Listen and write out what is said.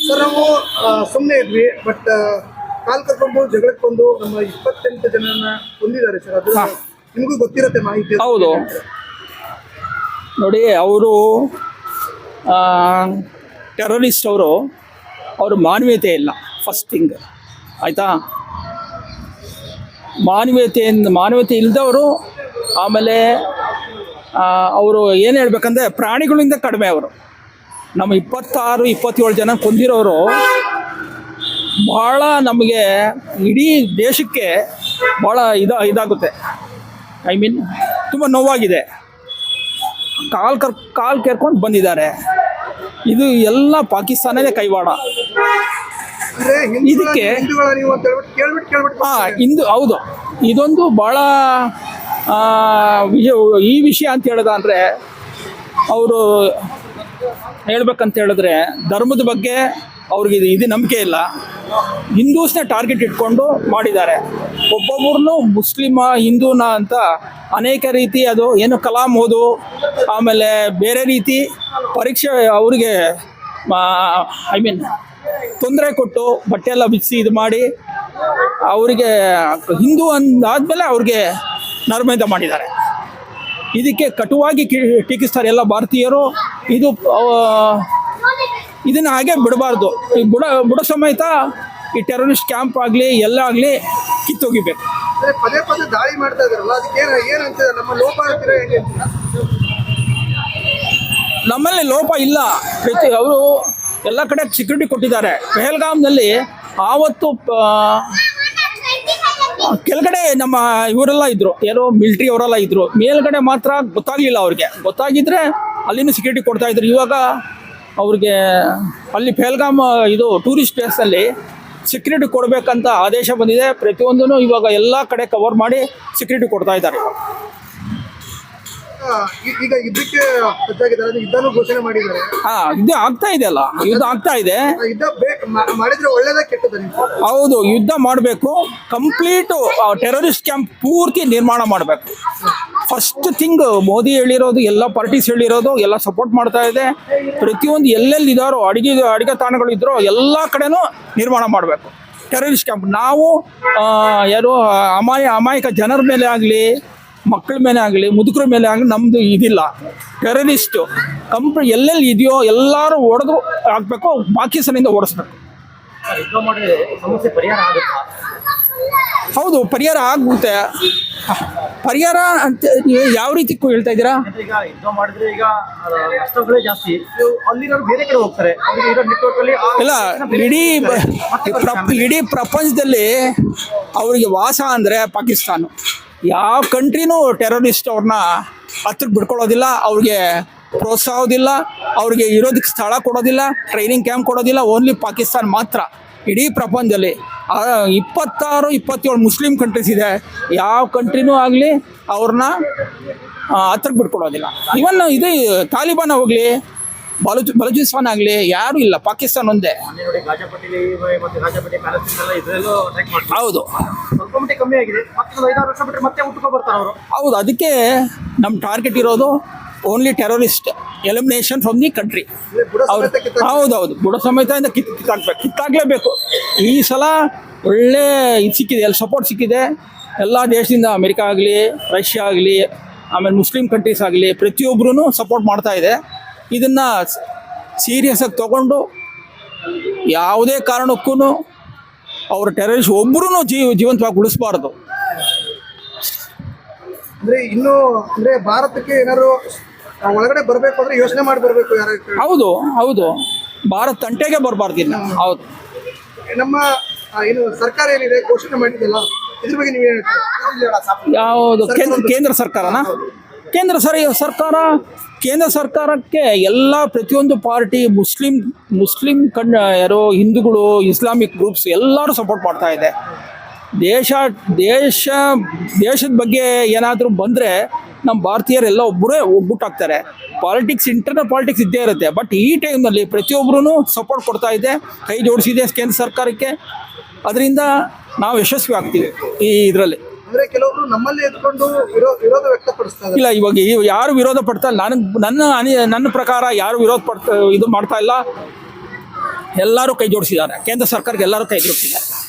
Sir ನಾವು ಸುಮ್ಮನೆ ಇದ್ವಿ, ಬಟ್ ಕಾಲ್ ಕರ್ಕೊಂಡು ಜಗಳಕ್ಕೆ ಬಂದು ನಮ್ಮ 28 ಜನನ ಕೊಂದಿದ್ದಾರೆ ಸರ್. ಅದು ನಿಮಗೂ ಗೊತ್ತಿರುತ್ತೆ ಮಾಹಿತಿ? ಹೌದು ನೋಡಿ, ಅವರು ಟೆರರಿಸ್ಟ್, ಅವರು ಮಾನವೀಯತೆ ಇಲ್ಲ. ಫಸ್ಟ್ ಥಿಂಗ್ ಆಯಿತಾ, ಮಾನವೀಯತೆ ಇಲ್ಲದವರು. ಆಮೇಲೆ ಅವರು ಏನು ಹೇಳ್ಬೇಕಂದ್ರೆ ಪ್ರಾಣಿಗಳಿಂದ ಕಡಿಮೆ. ಅವರು ನಮ್ಮ 26-27 ಜನ ಕೊಂದಿರೋರು ಭಾಳ ನಮಗೆ ಇಡೀ ದೇಶಕ್ಕೆ ಭಾಳ ಇದಾಗುತ್ತೆ. ಐ ಮೀನ್ ತುಂಬ ನೋವಾಗಿದೆ. ಕಾಲ್ ಕೇರ್ಕೊಂಡು ಬಂದಿದ್ದಾರೆ. ಇದು ಎಲ್ಲ ಪಾಕಿಸ್ತಾನದೇ ಕೈವಾಡ. ಇದಕ್ಕೆ ಹೌದು, ಇದೊಂದು ಭಾಳ ಈ ವಿಷಯ ಅಂತ ಹೇಳಿದ್ರೆ, ಅವರು ಹೇಳ್ಬೇಕಂತ ಹೇಳಿದ್ರೆ ಧರ್ಮದ ಬಗ್ಗೆ ಅವ್ರಿಗೆ ಇದು ನಂಬಿಕೆ ಇಲ್ಲ. ಹಿಂದೂಸ್ನೇ ಟಾರ್ಗೆಟ್ ಇಟ್ಕೊಂಡು ಮಾಡಿದ್ದಾರೆ. ಒಬ್ಬೊಬ್ಬರನ್ನು ಮುಸ್ಲಿಮ ಹಿಂದೂನ ಅಂತ ಅನೇಕ ರೀತಿ, ಅದು ಏನು ಕಲಾಂ ಓದು, ಆಮೇಲೆ ಬೇರೆ ರೀತಿ ಪರೀಕ್ಷೆ ಅವ್ರಿಗೆ ಐ ಮೀನ್ ತೊಂದರೆ ಕೊಟ್ಟು ಬಟ್ಟೆ ಎಲ್ಲ ಬಿಚ್ಚಿ ಇದು ಮಾಡಿ ಅವರಿಗೆ ಹಿಂದೂ ಅಂದಾದ್ಮೇಲೆ ಅವ್ರಿಗೆ ನರಮೇಧ ಮಾಡಿದ್ದಾರೆ. ಇದಕ್ಕೆ ಕಟುವಾಗಿ ಟೀಕಿಸ್ತಾರೆ ಎಲ್ಲ ಭಾರತೀಯರು. ಇದನ್ನು ಹಾಗೆ ಬಿಡಬಾರ್ದು. ಈ ಬುಡ ಸಮೇತ ಈ ಟೆರರಿಸ್ಟ್ ಕ್ಯಾಂಪ್ ಆಗಲಿ ಎಲ್ಲ ಆಗಲಿ ಕಿತ್ತೋಗಿಬೇಕು. ಪದೇ ಪದೇ ದಾಳಿ ಮಾಡ್ತಾ ಇದಾರಲ್ಲ, ಅದಕ್ಕೆ ಏನಂತ ನಮ್ಮ ಲೋಪ ಅಂತೀರಾ? ಹೇಗೆ? ನಮ್ಮಲ್ಲಿ ಲೋಪ ಇಲ್ಲ. ಅವರು ಎಲ್ಲ ಕಡೆ ಸೆಕ್ಯೂರಿಟಿ ಕೊಟ್ಟಿದ್ದಾರೆ. ಪೆಹಲ್ಗಾಮ್ನಲ್ಲಿ ಆವತ್ತು ಕೆಳಗಡೆ ನಮ್ಮ ಇವರೆಲ್ಲ ಇದ್ದರು, ಏನೋ ಮಿಲಿಟ್ರಿ ಅವರೆಲ್ಲ ಇದ್ದರು. ಮೇಲ್ಗಡೆ ಮಾತ್ರ ಗೊತ್ತಾಗಲಿಲ್ಲ. ಅವ್ರಿಗೆ ಗೊತ್ತಾಗಿದ್ದರೆ ಅಲ್ಲಿನೂ ಸೆಕ್ಯೂರಿಟಿ ಕೊಡ್ತಾಯಿದ್ರು. ಇವಾಗ ಅವ್ರಿಗೆ ಅಲ್ಲಿ ಪೆಹಲ್ಗಾಮ್ ಇದು ಟೂರಿಸ್ಟ್ ಪ್ಲೇಸಲ್ಲಿ ಸೆಕ್ಯೂರಿಟಿ ಕೊಡಬೇಕಂತ ಆದೇಶ ಬಂದಿದೆ. ಪ್ರತಿಯೊಂದೂ ಇವಾಗ ಎಲ್ಲ ಕಡೆ ಕವರ್ ಮಾಡಿ ಸೆಕ್ಯೂರಿಟಿ ಕೊಡ್ತಾ ಇದ್ದಾರೆ. ಈಗ ಯುದ್ಧಕ್ಕೆ ಯುದ್ಧನೂ ಘೋಷಣೆ ಮಾಡಿದ್ದಾರೆ. ಯುದ್ಧ ಆಗ್ತಾ ಇದೆ ಅಲ್ಲ, ಯುದ್ಧ ಆಗ್ತಾ ಇದೆ. ಯುದ್ಧ ಮಾಡಿದ್ರೆ ಒಳ್ಳೇದ ಕೆಟ್ಟದ? ಹೌದು, ಯುದ್ಧ ಮಾಡಬೇಕು. ಕಂಪ್ಲೀಟು ಟೆರರಿಸ್ಟ್ ಕ್ಯಾಂಪ್ ಪೂರ್ತಿ ನಿರ್ಮಾಣ ಮಾಡಬೇಕು. ಫಸ್ಟ್ ಥಿಂಗ್ ಮೋದಿ ಹೇಳಿರೋದು, ಎಲ್ಲ ಪಾರ್ಟೀಸ್ ಹೇಳಿರೋದು, ಎಲ್ಲ ಸಪೋರ್ಟ್ ಮಾಡ್ತಾ ಇದೆ. ಪ್ರತಿಯೊಂದು ಎಲ್ಲೆಲ್ಲಿ ಇದ್ದಾರೋ ಅಡಿಗೆ ತಾಣಗಳು ಇದ್ರೋ ಎಲ್ಲ ಕಡೆನೂ ನಿರ್ಮಾಣ ಮಾಡಬೇಕು ಟೆರರಿಸ್ಟ್ ಕ್ಯಾಂಪ್. ನಾವು ಯಾರು ಅಮಾಯಕ ಜನರ ಮೇಲೆ ಆಗಲಿ, ಮಕ್ಕಳ ಮೇಲೆ ಆಗಲಿ, ಮುದುಕರ ಮೇಲೆ ಆಗಲಿ ನಮ್ಮದು ಇದಿಲ್ಲ. ಟೆರರಿಸ್ಟು ಎಲ್ಲೆಲ್ಲಿ ಇದೆಯೋ ಎಲ್ಲರೂ ಹೊಡೆದು ಹಾಕಬೇಕು, ಪಾಕಿಸ್ತಾನದಿಂದ ಓಡಿಸ್ಬೇಕು. ಹೌದು, ಪರಿಹಾರ ಆಗುತ್ತೆ. ಪರಿಹಾರ ಅಂತ ಯಾವ ರೀತಿ ಹೇಳ್ತಾ ಇದ್ದೀರಾ? ಈಗ ಯುದ್ಧ ಮಾಡಿದ್ರೆ ಈಗ ಕಷ್ಟಗಳೇ ಜಾಸ್ತಿ, ಅಲ್ಲಿರೋರು ಬೇರೆ ಕಡೆ ಹೋಗ್ತಾರೆ. ಇಲ್ಲ, ಇಡೀ ಪ್ರಪಂಚದಲ್ಲಿ ಅವರಿಗೆ ವಾಸ ಅಂದರೆ ಪಾಕಿಸ್ತಾನ. ಯಾವ ಕಂಟ್ರಿನೂ ಟೆರರಿಸ್ಟ್ ಅವ್ರನ್ನ ಹತ್ರಕ್ಕೆ ಬಿಡ್ಕೊಳ್ಳೋದಿಲ್ಲ, ಅವ್ರಿಗೆ ಪ್ರೋತ್ಸಾಹೋದಿಲ್ಲ, ಅವ್ರಿಗೆ ಇರೋದಕ್ಕೆ ಸ್ಥಳ ಕೊಡೋದಿಲ್ಲ, ಟ್ರೈನಿಂಗ್ ಕ್ಯಾಂಪ್ ಕೊಡೋದಿಲ್ಲ. ಓನ್ಲಿ ಪಾಕಿಸ್ತಾನ ಮಾತ್ರ ಇಡೀ ಪ್ರಪಂಚದಲ್ಲಿ. 26-27 ಮುಸ್ಲಿಂ ಕಂಟ್ರೀಸ್ ಇದೆ. ಯಾವ ಕಂಟ್ರಿನೂ ಆಗಲಿ ಅವ್ರನ್ನ ಹತ್ರಕ್ಕೆ ಬಿಟ್ಕೊಡೋದಿಲ್ಲ. ಇವನ್ ಇದು ತಾಲಿಬಾನ್ ಹೋಗಲಿ, ಬಲೂಚಿಸ್ತಾನ್ ಆಗಲಿ, ಯಾರೂ ಇಲ್ಲ, ಪಾಕಿಸ್ತಾನ ಒಂದೇ. ಹೌದು, ಕಮ್ಮಿ ಆಗಿದೆ. ಮತ್ತೆ 5-6 ವರ್ಷ ಬಿಟ್ಟರೆ ಮತ್ತೆ ಹುಟ್ಟುಕೊ ಬರ್ತಾರೆ ಅವರು. ಹೌದು, ಅದಕ್ಕೆ ನಮ್ಮ ಟಾರ್ಗೆಟ್ ಇರೋದು only terrorist elimination from the country. ಹೌದೌದು, ಬುಡ ಸಮೇತದಿಂದ ಕಿತ್ತಾಗಲೇಬೇಕು. ಈ ಸಲ ಒಳ್ಳೆ ಇದು ಸಿಕ್ಕಿದೆ, ಎಲ್ಲ ಸಪೋರ್ಟ್ ಸಿಕ್ಕಿದೆ ಎಲ್ಲ ದೇಶದಿಂದ. ಅಮೆರಿಕ ಆಗಲಿ, ರಷ್ಯಾ ಆಗಲಿ, ಆಮೇಲೆ ಮುಸ್ಲಿಂ ಕಂಟ್ರೀಸ್ ಆಗಲಿ, ಪ್ರತಿಯೊಬ್ಬರೂ ಸಪೋರ್ಟ್ ಮಾಡ್ತಾ ಇದೆ. ಇದನ್ನು ಸೀರಿಯಸ್ಸಾಗಿ ತೊಗೊಂಡು ಯಾವುದೇ ಕಾರಣಕ್ಕೂ ಅವರು ಟೆರರಿಸ್ಟ್ ಒಬ್ಬರೂ ಜೀವಂತವಾಗಿ ಉಳಿಸಬಾರ್ದು. ಅಂದರೆ ಇನ್ನೂ ಅಂದರೆ ಭಾರತಕ್ಕೆ ಏನಾದ್ರು ಒಳಗಡೆ ಬರಬೇಕು ಅಂದರೆ ಯೋಚನೆ ಮಾಡಿ ಬರಬೇಕು ಯಾರು? ಹೌದು, ಭಾರತ ತಂಟೆಗೆ ಬರಬಾರ್ದಿಲ್ಲ. ಹೌದು, ನಮ್ಮ ಏನು ಸರ್ಕಾರ ಏನಿದೆ ಘೋಷಣೆ ಮಾಡಿದೆಲ್ಲ, ಇದ್ರ ಬಗ್ಗೆ ನೀವು ಹೇಳ್ತೀರಾ? ಯಾವುದು? ಕೇಂದ್ರ ಸರ್ಕಾರನ? ಕೇಂದ್ರ ಸರ್ಕಾರಕ್ಕೆ ಎಲ್ಲ ಪ್ರತಿಯೊಂದು ಪಾರ್ಟಿ, ಮುಸ್ಲಿಂ ಯಾರೋ ಹಿಂದೂಗಳು, ಇಸ್ಲಾಮಿಕ್ ಗ್ರೂಪ್ಸ್ ಎಲ್ಲರೂ ಸಪೋರ್ಟ್ ಮಾಡ್ತಾ ಇದೆ. ದೇಶದ ಬಗ್ಗೆ ಏನಾದರೂ ಬಂದರೆ ನಮ್ಮ ಭಾರತೀಯರೆಲ್ಲ ಒಗ್ಗೂಟಾಗ್ತಾರೆ. ಇಂಟರ್ನಲ್ ಪಾಲಿಟಿಕ್ಸ್ ಇದ್ದೇ ಇರುತ್ತೆ. ಬಟ್ ಈ ಟೈಮ್ನಲ್ಲಿ ಪ್ರತಿಯೊಬ್ಬರೂ ಸಪೋರ್ಟ್ ಕೊಡ್ತಾ ಇದೆ, ಕೈ ಜೋಡಿಸಿದೆ ಕೇಂದ್ರ ಸರ್ಕಾರಕ್ಕೆ. ಅದರಿಂದ ನಾವು ಯಶಸ್ವಿ ಆಗ್ತೀವಿ ಈ ಇದರಲ್ಲಿ. ಅಂದರೆ ಕೆಲವರು ನಮ್ಮಲ್ಲಿ ಎತ್ಕೊಂಡು ವಿರೋಧ ವ್ಯಕ್ತಪಡಿಸ್ತಾರೆ. ಇಲ್ಲ, ಇವಾಗ ಯಾರು ವಿರೋಧ ಪಡ್ತಾ ಇಲ್ಲ. ನನ್ನ ಪ್ರಕಾರ ಯಾರು ಇದು ಮಾಡ್ತಾ ಇಲ್ಲ. ಎಲ್ಲರೂ ಕೈ ಜೋಡಿಸಿದ್ದಾರೆ, ಕೇಂದ್ರ ಸರ್ಕಾರಕ್ಕೆ ಎಲ್ಲರೂ ಕೈ ಜೋಡಿಸಿದ್ದಾರೆ.